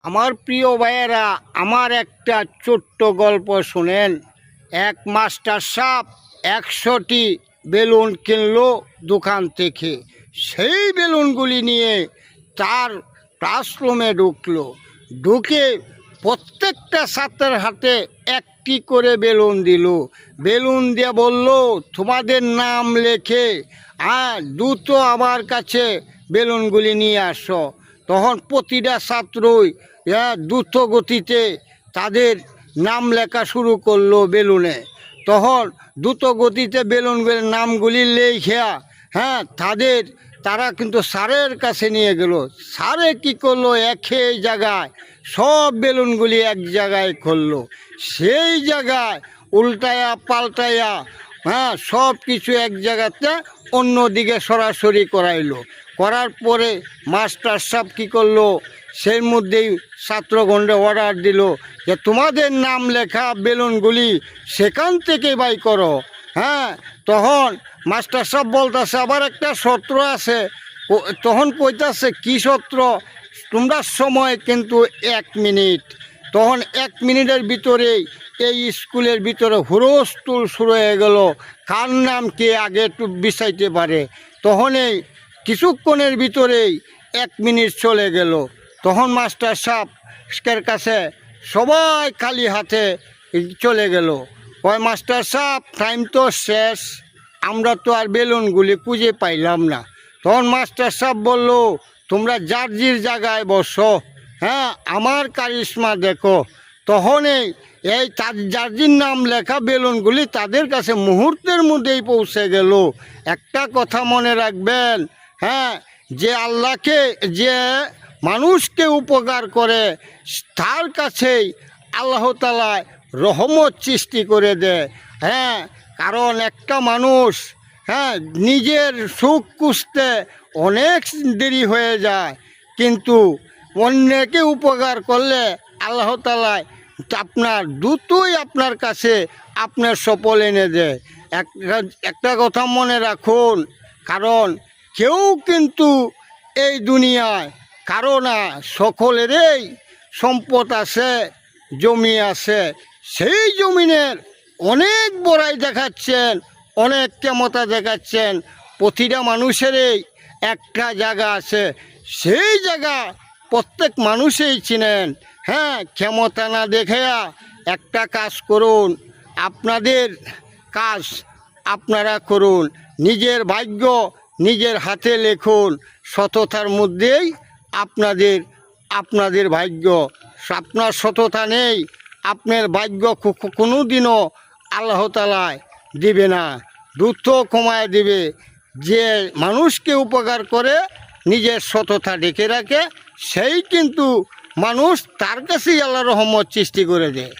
আমার প্রিয় ভাইয়েরা, আমার একটা ছোট্ট গল্প শুনেন। এক মাস্টার সাহেব 100টি বেলুন কিনলো দোকান থেকে। সেই বেলুনগুলি নিয়ে তার ক্লাসরুমে ঢুকলো। ঢুকে প্রত্যেকটা ছাত্রের হাতে একটি করে বেলুন দিল। বেলুন দিয়ে বলল, তোমাদের নাম লেখে দ্রুত আমার কাছে বেলুনগুলি নিয়ে আসো। তখন প্রতিটা ছাত্রই দ্রুত গতিতে তাদের নাম লেখা শুরু করলো বেলুনে। তখন দ্রুত গতিতে বেলুনগুলির নামগুলি লেখা তারা কিন্তু স্যারের কাছে নিয়ে গেল। স্যারে কী করলো, একই জায়গায় সব বেলুনগুলি এক জায়গায় করলো। সেই জায়গায় উল্টায়া পাল্টায়া সব কিছু এক জায়গাতে অন্যদিকে সরাসরি করাইলো। করার পরে মাস্টার সাহেব কী করলো, সেই মধ্যেই ছাত্রগণে অর্ডার দিল যে তোমাদের নাম লেখা বেলুনগুলি সেখান থেকে বাই করো। তখন মাস্টার সাহেব বলতেছে আবার একটা সত্র আছে। তখন কইতাছে কি সত্র, তোমরা সময় কিন্তু 1 মিনিট। তখন 1 মিনিটের ভিতরেই এই স্কুলের ভিতরে হুরস্থুল শুরু হয়ে গেল, কার নাম কে আগে একটু বিচাইতে পারে। তখন এই কিছুক্ষণের ভিতরেই 1 মিনিট চলে গেল। তখন মাস্টার সাহেবের কাছে সবাই খালি হাতে চলে গেল। কয় মাস্টার সাহেব, টাইম তো শেষ, আমরা তো আর বেলুনগুলি খুঁজে পাইলাম না। তখন মাস্টার সাহেব বলল, তোমরা যার যার জায়গায় বসো, আমার কারিশমা দেখো। তখনই এই যার নাম লেখা বেলুনগুলি তাদের কাছে মুহূর্তের মধ্যেই পৌঁছে গেল। একটা কথা মনে রাখবেন, যে আল্লাহকে, যে মানুষকে উপকার করে তার কাছেই আল্লাহ তাআলা রহমত সৃষ্টি করে দেয়। কারণ একটা মানুষ নিজের সুখ খুঁজতে অনেক দেরি হয়ে যায়, কিন্তু অন্যকে উপকার করলে আল্লাহ তাআলা আপনার দ্রুতই আপনার কাছে আপনার সফল এনে দেয়। একটা কথা মনে রাখুন, কারণ কেউ কিন্তু এই দুনিয়ায় কারো না, সকলেরই সম্পদ আছে, জমি আছে। সেই জমিনের অনেক বড়াই দেখাচ্ছেন, অনেক ক্ষমতা দেখাচ্ছেন। প্রতিটা মানুষেরই একটা জায়গা আছে, সেই জায়গা প্রত্যেক মানুষই চিনেন। ক্ষমতা না দেখে একটা কাজ করুন, আপনাদের কাজ আপনারা করুন, নিজের ভাগ্য নিজের হাতে লেখুন। সততার মধ্যেই আপনাদের ভাগ্য। আপনার সততা নেই, আপনার ভাগ্য কোনো দিনও আল্লাহ তাআলা দিবে না, দ্রুত কমায় দিবে। যে মানুষকে উপকার করে নিজের সততা ডেকে রাখে, সেই কিন্তু মানুষ তার কাছেই আল্লাহ রহমত সৃষ্টি করে দেয়।